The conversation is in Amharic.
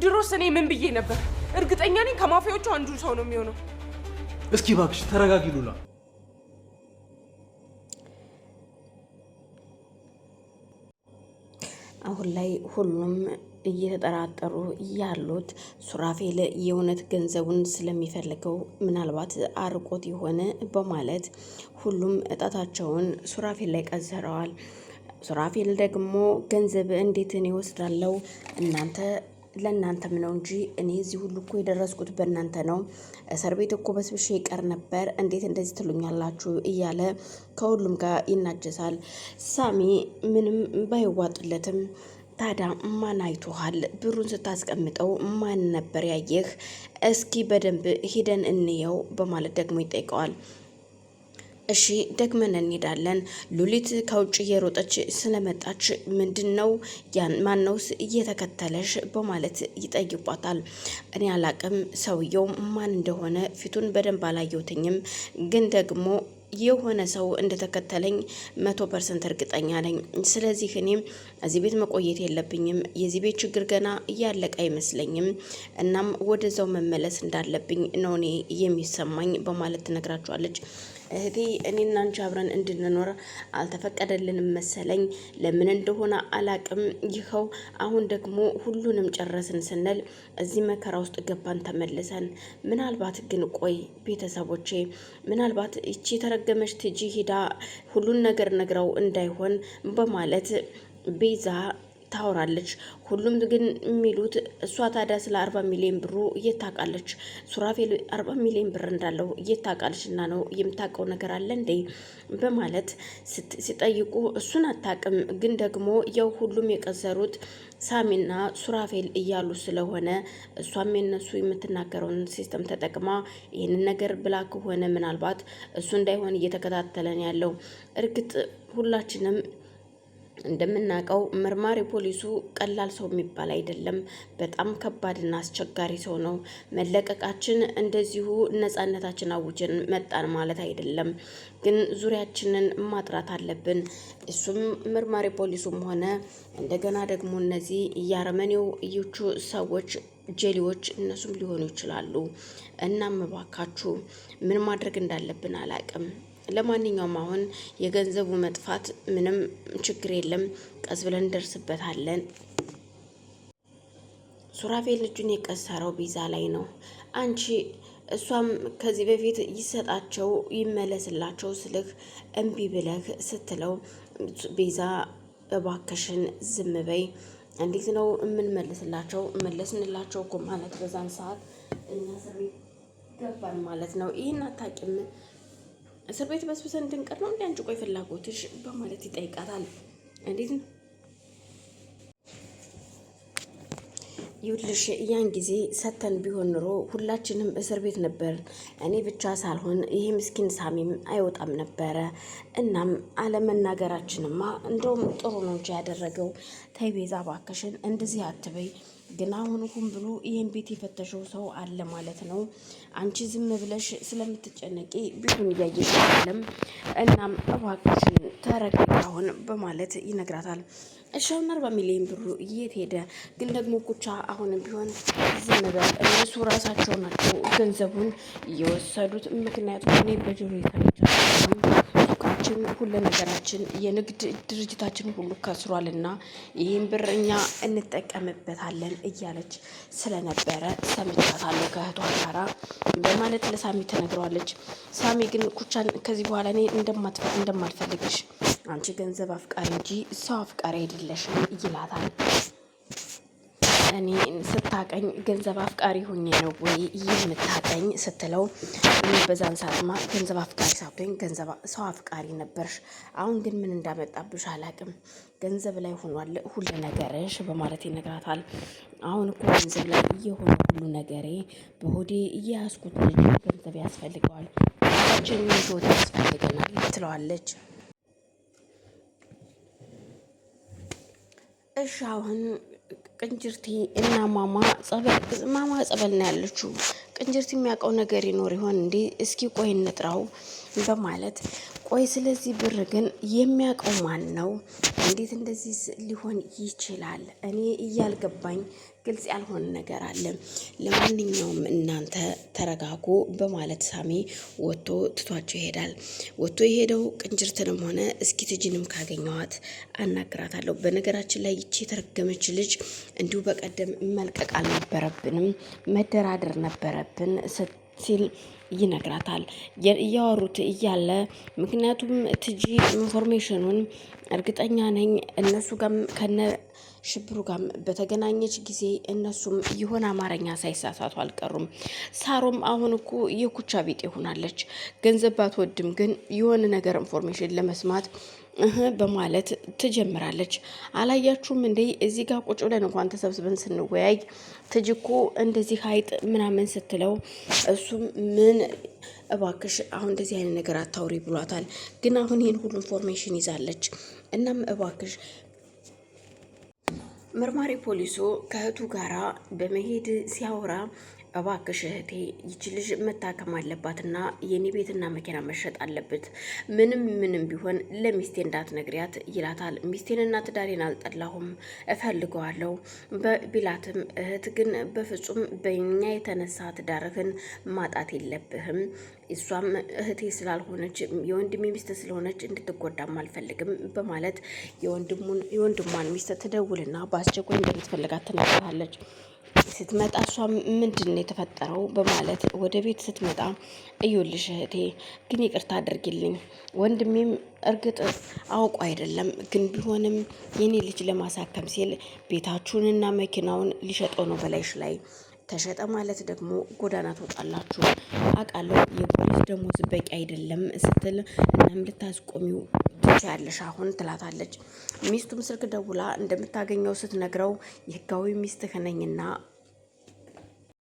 ድሮስ እኔ ምን ብዬ ነበር? እርግጠኛ ነኝ ከማፊያዎቹ አንዱ ሰው ነው የሚሆነው። እስኪ እባክሽ ተረጋጊ ሉላ። አሁን ላይ ሁሉም እየተጠራጠሩ ያሉት ሱራፌል የእውነት ገንዘቡን ስለሚፈልገው ምናልባት አርቆት የሆነ በማለት ሁሉም እጣታቸውን ሱራፌል ላይ ቀዝረዋል። ሱራፌል ደግሞ ገንዘብ እንዴት እኔ እወስዳለሁ? ለእናንተም ነው እንጂ እኔ እዚህ ሁሉ እኮ የደረስኩት በእናንተ ነው። እስር ቤት እኮ በስብሼ ይቀር ነበር። እንዴት እንደዚህ ትሉኛላችሁ? እያለ ከሁሉም ጋር ይናጀሳል። ሳሚ ምንም ባይዋጥለትም ታዲያ ማን አይቶሃል? ብሩን ስታስቀምጠው ማን ነበር ያየህ? እስኪ በደንብ ሂደን እንየው በማለት ደግሞ ይጠይቀዋል። እሺ ደግመን እንሄዳለን። ሉሊት ከውጭ እየሮጠች ስለመጣች ምንድነው ማነውስ እየተከተለሽ በማለት ይጠይቋታል። እኔ አላቅም፣ ሰውየው ማን እንደሆነ ፊቱን በደንብ አላየሁትኝም፣ ግን ደግሞ የሆነ ሰው እንደተከተለኝ 100% እርግጠኛ ነኝ። ስለዚህ እኔም እዚህ ቤት መቆየት የለብኝም። የዚህ ቤት ችግር ገና እያለቀ አይመስለኝም። እናም ወደዛው መመለስ እንዳለብኝ ነው እኔ የሚሰማኝ በማለት ትነግራቸዋለች። እህቴ እኔና አንቺ አብረን እንድንኖር አልተፈቀደልንም መሰለኝ፣ ለምን እንደሆነ አላቅም። ይኸው አሁን ደግሞ ሁሉንም ጨረስን ስንል እዚህ መከራ ውስጥ ገባን ተመልሰን። ምናልባት ግን ቆይ ቤተሰቦቼ፣ ምናልባት እቺ የተረገመች ትጂ ሂዳ ሁሉን ነገር ነግረው እንዳይሆን በማለት ቤዛ ታወራለች። ሁሉም ግን የሚሉት እሷ ታዲያ ስለ 40 ሚሊዮን ብሩ እየታቃለች? ሱራፌል 40 ሚሊዮን ብር እንዳለው እየታቃለች እና ነው የምታውቀው ነገር አለ እንዴ በማለት ሲጠይቁ እሱን አታቅም፣ ግን ደግሞ ያው ሁሉም የቀዘሩት ሳሚና ሱራፌል እያሉ ስለሆነ እሷም የነሱ የምትናገረውን ሲስተም ተጠቅማ ይህንን ነገር ብላ ከሆነ ምናልባት እሱ እንዳይሆን እየተከታተለን ያለው። እርግጥ ሁላችንም እንደምናውቀው መርማሪ ፖሊሱ ቀላል ሰው የሚባል አይደለም። በጣም ከባድና አስቸጋሪ ሰው ነው። መለቀቃችን እንደዚሁ ነፃነታችን አውጀን መጣን ማለት አይደለም፣ ግን ዙሪያችንን ማጥራት አለብን። እሱም መርማሪ ፖሊሱም ሆነ እንደገና ደግሞ እነዚህ እያረመኔው እዮቹ ሰዎች ጀሌዎች እነሱም ሊሆኑ ይችላሉ። እናም እባካችሁ ምን ማድረግ እንዳለብን አላቅም። ለማንኛውም አሁን የገንዘቡ መጥፋት ምንም ችግር የለም፣ ቀስ ብለን እንደርስበታለን። ሱራፌል ልጁን የቀሰረው ቤዛ ላይ ነው። አንቺ እሷም ከዚህ በፊት ይሰጣቸው ይመለስላቸው ስልህ እምቢ ብለህ ስትለው ቤዛ እባክሽን ዝም በይ፣ እንዴት ነው የምንመልስላቸው? መለስንላቸው እኮ ማለት በዛን ሰዓት እኛ እስር ቤት ገባን ማለት ነው። ይህን አታውቂም? እስር ቤት በስብሰን እንድንቀር ነው እንዴ አንቺ? ቆይ ፍላጎትሽ በማለት ይጠይቃታል። እንዴት ነው ይኸውልሽ፣ ያን ጊዜ ሰተን ቢሆን ኑሮ ሁላችንም እስር ቤት ነበር። እኔ ብቻ ሳልሆን ይሄ ምስኪን ሳሚም አይወጣም ነበረ። እናም አለመናገራችንማ እንደውም ጥሩ ነው እንጂ ያደረገው። ተይ ቤዛ እባክሽን እንደዚህ አትበይ። ግን አሁን ሁን ብሎ ይህን ቤት የፈተሸው ሰው አለ ማለት ነው። አንቺ ዝም ብለሽ ስለምትጨነቂ ቤቱን እያየሽ አይደለም። እናም እባክሽን ተረጋጊ አሁን በማለት ይነግራታል። እሺ 40 ሚሊዮን ብሩ የት ሄደ? ግን ደግሞ ኩቻ አሁንም ቢሆን ዝም በል፣ እነሱ ራሳቸው ናቸው ገንዘቡን የወሰዱት። ምክንያቱም እኔ በጆሮ የተረጃ ሱቃችን ሁሉ ነገራችን የንግድ ድርጅታችን ሁሉ ከስሯልና ይህን ብር እኛ እንጠቀምበታለን እያለች ስለነበረ ሰምቻታለሁ ከእህቷ ጋራ በማለት ለሳሚ ተነግረዋለች። ሳሚ ግን ኩቻን ከዚህ በኋላ እኔ እንደማልፈልግሽ፣ አንቺ ገንዘብ አፍቃሪ እንጂ ሰው አፍቃሪ አይደለሽም ይላታል። እኔ ስታቀኝ ገንዘብ አፍቃሪ ሆኜ ነው ወይ የምታቀኝ ስትለው፣ እኔ በዛን ሰዓትማ ገንዘብ አፍቃሪ ሳትሆኝ ገንዘብ ሰው አፍቃሪ ነበርሽ። አሁን ግን ምን እንዳመጣብሽ አላቅም፣ ገንዘብ ላይ ሆኗል ሁሉ ነገርሽ በማለት ይነግራታል። አሁን እኮ ገንዘብ ላይ እየሆነ ሁሉ ነገሬ በሆዴ እያያዝኩት ልጅ ገንዘብ ያስፈልገዋል፣ ችን ህይወት ያስፈልገናል ትለዋለች። እሺ አሁን ቅንጅርቴ እና ማማ ጸበል ነው ያለችው። ቅንጅርት የሚያውቀው ነገር ይኖር ይሆን እንዴ? እስኪ ቆይ እንጥራው በማለት ቆይ ስለዚህ ብር ግን የሚያውቀው ማን ነው? እንዴት እንደዚህ ሊሆን ይችላል? እኔ እያልገባኝ ግልጽ ያልሆነ ነገር አለ። ለማንኛውም እናንተ ተረጋጉ በማለት ሳሚ ወጥቶ ትቷቸው ይሄዳል። ወጥቶ የሄደው ቅንጅርትንም ሆነ እስኪ ትጅንም ካገኘዋት አናግራታለሁ። በነገራችን ላይ ይቺ የተረገመች ልጅ እንዲሁ በቀደም መልቀቅ አልነበረብንም፣ መደራደር ነበረብን ሲል ይነግራታል። እያወሩት እያለ ምክንያቱም ትጂ ኢንፎርሜሽኑን እርግጠኛ ነኝ እነሱ ጋም ከነ ሽብሩ ጋም በተገናኘች ጊዜ እነሱም የሆነ አማርኛ ሳይሳሳቱ አልቀሩም። ሳሮም አሁን እኮ የኩቻ ቢጤ ሆናለች። ገንዘብ ባትወድም ግን የሆነ ነገር ኢንፎርሜሽን ለመስማት በማለት ትጀምራለች። አላያችሁም እንዴ እዚህ ጋር ቁጭ ብለን እንኳን ተሰብስበን ስንወያይ ትጅኮ እንደዚህ ሀይጥ ምናምን ስትለው እሱም ምን እባክሽ አሁን እንደዚህ አይነት ነገር አታውሪ ብሏታል። ግን አሁን ይህን ሁሉ ኢንፎርሜሽን ይዛለች። እናም እባክሽ መርማሪ ፖሊሱ ከእህቱ ጋራ በመሄድ ሲያወራ እባክሽ እህቴ ይች ልጅ መታከም አለባትና የኔ ቤትና መኪና መሸጥ አለበት፣ ምንም ቢሆን ለሚስቴ እንዳትነግሪያት ይላታል። ሚስቴንና ትዳሬን አልጠላሁም እፈልገዋለሁ ቢላትም እህት ግን በፍጹም በእኛ የተነሳ ትዳርህን ማጣት የለብህም፣ እሷም እህቴ ስላልሆነች የወንድሜ ሚስት ስለሆነች እንድትጎዳም አልፈልግም በማለት የወንድሟን ሚስት ትደውልና በአስቸኳይ እንደምትፈልጋት ትነግራታለች። ስትመጣ እሷ ምንድን ነው የተፈጠረው በማለት ወደ ቤት ስትመጣ እዩልሽ እህቴ ግን ይቅርታ አድርጊልኝ፣ ወንድሜም እርግጥ አውቆ አይደለም ግን ቢሆንም የኔ ልጅ ለማሳከም ሲል ቤታችሁንና መኪናውን ሊሸጠው ነው በላይሽ ላይ ተሸጠ ማለት ደግሞ ጎዳና ትወጣላችሁ አውቃለሁ፣ የፖሊስ ደሞዝ በቂ አይደለም ስትል እናም ልታስቆሚው ትችያለሽ አሁን ትላታለች። ሚስቱም ስልክ ደውላ እንደምታገኘው ስትነግረው የህጋዊ ሚስትህ ነኝና